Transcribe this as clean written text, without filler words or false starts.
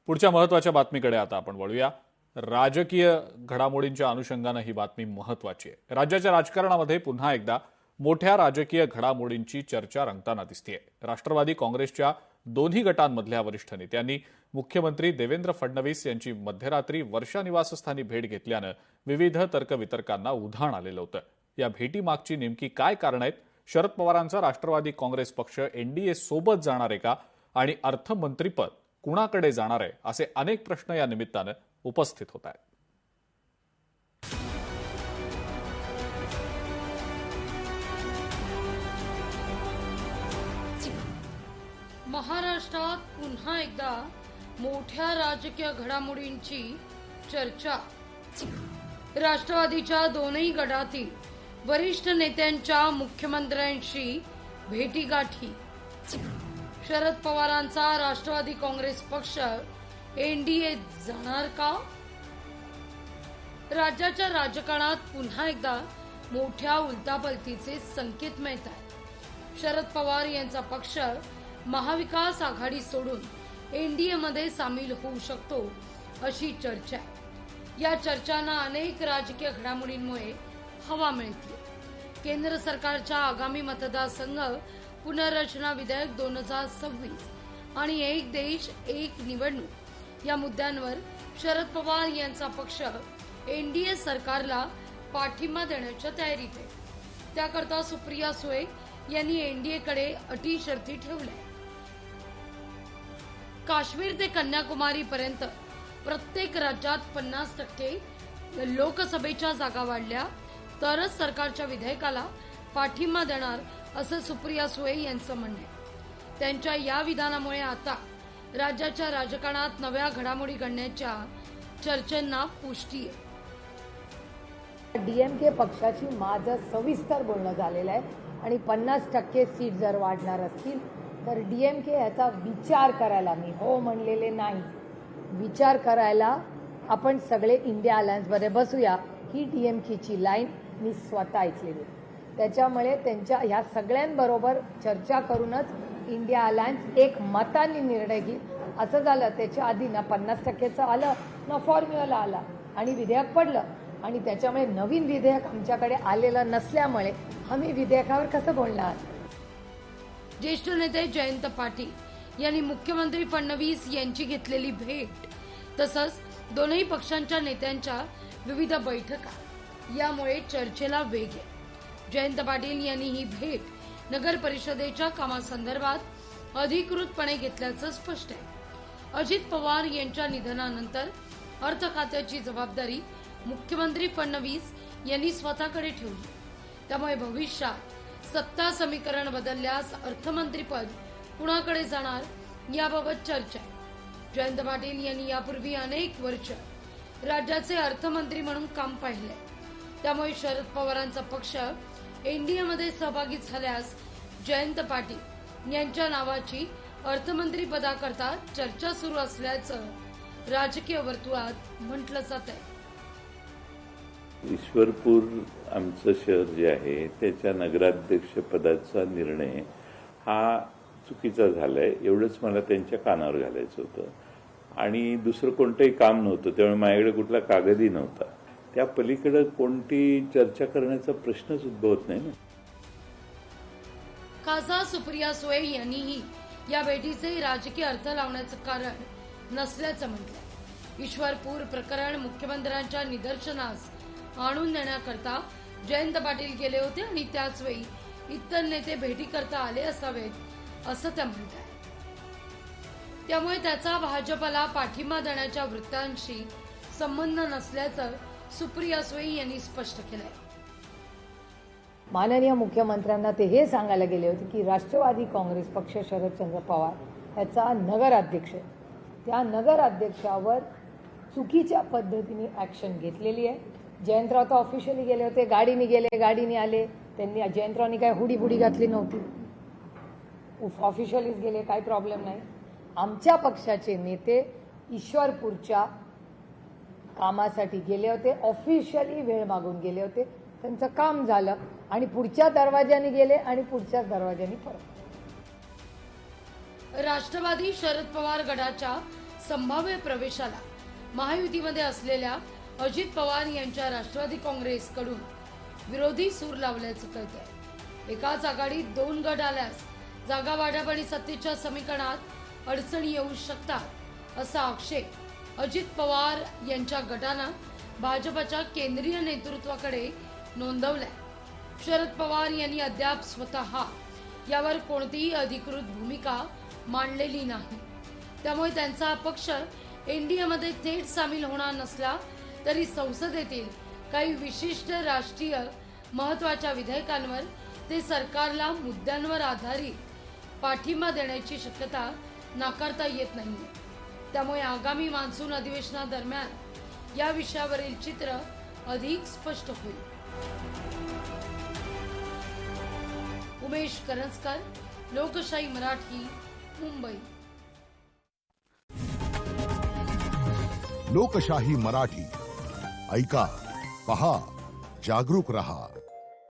पुढच्या महत्त्वाच्या बातमीकडे आता आपण वळूया। राजकीय घडामोडींच्या अनुषंगाने ही बातमी महत्त्वाची आहे। राज्याच्या राजकारणामध्ये पुन्हा एकदा मोठ्या राजकीय घडामोडींची चर्चा रंगताना दिसतेय। राष्ट्रवादी काँग्रेसच्या दोन्ही गटांमधल्या वरिष्ठ नेत्यांनी मुख्यमंत्री देवेंद्र फडणवीस यांची मध्यरात्री वर्षा निवासस्थानी भेट घेतल्यानं विविध तर्कवितर्कांना उधाण आलेलं होतं। या भेटीमागची नेमकी काय कारण आहेत? शरद पवारांचा राष्ट्रवादी काँग्रेस पक्ष एनडीए सोबत जाणार आहे का आणि अर्थमंत्रीपद कुणाकडे जाणार आहे असे अनेक प्रश्न या निमित्तानं उपस्थित होत आहेत। महाराष्ट्रात पुन्हा एकदा मोठ्या राजकीय घडामोडींची चर्चा। राष्ट्रवादीच्या दोनही गटातील वरिष्ठ नेत्यांच्या मुख्यमंत्र्यांशी भेटीगाठी। शरद पवारांचा राष्ट्रवादी काँग्रेस पक्ष एनडीए जाणार का? राज्याच्या राजकारणात पुन्हा एकदा मोठ्या उलटापलटीचे संकेत मिळत आहेत। शरद पवार यांचा पक्ष महाविकास आघाडी सोडून एनडीए मध्ये सामील होऊ शकतो अशी चर्चा आहे। या चर्चांना अनेक राजकीय घडामोडींमुळे हवा मिळते। केंद्र सरकारच्या आगामी मतदारसंघ पुनर्रचना विधेयक 2026 आणि एक देश एक निवडणूक या मुद्द्यांवर शरद पवार यांचा पक्ष एनडीए सरकारला पाठिंबा देण्याच्या तयारीत आहे। त्याकरता सुप्रिया सुळे यांनी एनडीएकडे अटी शर्ती ठेवल्या। काश्मीर ते कन्याकुमारी पर्यंत प्रत्येक राज्यात 50% लोकसभेच्या जागा वाढल्या तरच सरकारच्या विधेयकाला पाठिंबा देणार असं सुप्रिया सुळे यांचं म्हणणं आहे। त्यांच्या या विधानामुळे आता राज्याच्या राजकारणात नव्या घडामोडी घडण्याच्या चर्चांना पुष्टी आहे। डीएमके पक्षाची माझं सविस्तर बोलणं झालेलं आहे आणि 50% सीट जर वाढणार असतील तर डीएमके याचा विचार करायला, मी हो म्हणलेले नाही, विचार करायला आपण सगळे इंडिया अलायन्समध्ये बसूया ही डीएमकेची लाईन मी स्वतः ऐकलेली। त्याच्यामुळे त्यांच्या ह्या सगळ्यांबरोबर चर्चा करूनच इंडिया अलायन्स एक मताने निर्णय घेईल। असं झालं त्याच्या आधी ना 50%चं आलं ना फॉर्म्युला आला आणि विधेयक पडलं आणि त्याच्यामुळे नवीन विधेयक आमच्याकडे आलेलं नसल्यामुळे आम्ही विधेयकावर कसं बोलणार। ज्येष्ठ नेते जयंत पाटील यांनी मुख्यमंत्री फडणवीस यांची घेतलेली भेट तसंच दोनही पक्षांच्या नेत्यांच्या विविध बैठका यामुळे चर्चेला वेग आहे। जयंत पाटील यांनी ही भेट नगर परिषदेच्या कामासंदर्भात अधिकृतपणे घेतल्याचं स्पष्ट आहे। अजित पवार यांच्या निधनानंतर अर्थ खात्याची जबाबदारी मुख्यमंत्री फडणवीस यांनी स्वतःकडे ठेवली। त्यामुळे भविष्यात सत्ता समीकरण बदलल्यास अर्थमंत्रीपद कुणाकडे जाणार याबाबत चर्चा आहे। जयंत पाटील यांनी यापूर्वी अनेक वर्ष राज्याचे अर्थमंत्री म्हणून काम पाहिले। त्यामुळे शरद पवारांचा पक्ष एनडीए मध्ये सहभागी झाल्यास जयंत पाटील यांच्या नावाची अर्थमंत्री पदाकरता चर्चा सुरू असल्याचं राजकीय वर्तुळात म्हटलं जात आहे। ईश्वरपूर आमचं शहर जे आहे त्याच्या नगराध्यक्ष पदाचा निर्णय हा चुकीचा झालाय एवढंच मला त्यांच्या कानावर घालायचं होतं आणि दुसरं कोणतंही काम नव्हतं। त्यामुळे माझ्याकडे कुठला कागदही नव्हता। त्या पलीकडे कोणती चर्चा करण्याचा प्रश्नच उद्भवत नाही ना। खासदार सुप्रिया सुळे यांनीही या भेटीचे राजकीय अर्थ लावण्याचं कारण नसल्याचं म्हटलंय। ईश्वरपूर प्रकरण मुख्यमंत्र्यांच्या निदर्शनास आणून देण्याकरता जयंत पाटील गेले होते आणि त्याच वेळी इतर नेते भेटी करता आले असावेत असं त्या म्हणतात। त्यामुळे त्याचा भाजपला पाठिंबा देण्याच्या वृत्तांशी संबंध नसल्याचं सुप्रिया सुळे यांनी स्पष्ट केलंय। माननीय मुख्यमंत्र्यांना ते हे सांगायला गेले होते की राष्ट्रवादी काँग्रेस पक्ष शरदचंद्र पवार याचा नगराध्यक्ष, त्या नगराध्यक्षावर चुकीच्या पद्धतीने ऍक्शन घेतलेली आहे। जयंतराव तर ऑफिशियली गेले होते, गाडीने गेले, गाडीने आले। त्यांनी जयंतरावनी काय हुडी घातली नव्हती, ऑफिशियलीच गेले, काही प्रॉब्लेम नाही। आमच्या पक्षाचे नेते ईश्वरपूरच्या कामासाठी गेले होते, ऑफिशियली वेळ मागून गेले होते, त्यांचं काम झालं आणि पुढच्या दरवाजाने गेले आणि पुढच्याच दरवाजाने परत। राष्ट्रवादी शरद पवार गटाच्या संभाव्य प्रवेशाला महायुतीमध्ये असलेल्या अजित पवार यांच्या राष्ट्रवादी काँग्रेसकडून विरोधी सूर लावल्याचं कळतंय। एकाच आघाडीत 2 गट आल्यास जागा वाटप आणि सत्तेच्या समीकरणात अडचणी येऊ शकतात असा आक्षेप अजित पवार यांच्या गटानं भाजपच्या केंद्रीय नेतृत्वाकडे नोंदवलाय। शरद पवार यांनी अद्याप स्वतः यावर कोणतीही अधिकृत भूमिका मांडलेली नाही, त्यामुळे त्यांचा पक्ष एनडीएमध्ये थेट सामील होणार नसला तरी संसदेतील काही विशिष्ट राष्ट्रीय महत्त्वाच्या विधेयकांवर ते सरकारला मुद्द्यांवर आधारित पाठिंबा देण्याची शक्यता नाकारता येत नाही। त्यामुळे आगामी मान्सून अधिवेशनादरम्यान या विषयावरील चित्र अधिक स्पष्ट होईल। उमेश करंजकर, लोकशाही मराठी, मुंबई। लोकशाही मराठी ऐका, पहा, जागरूक रहा।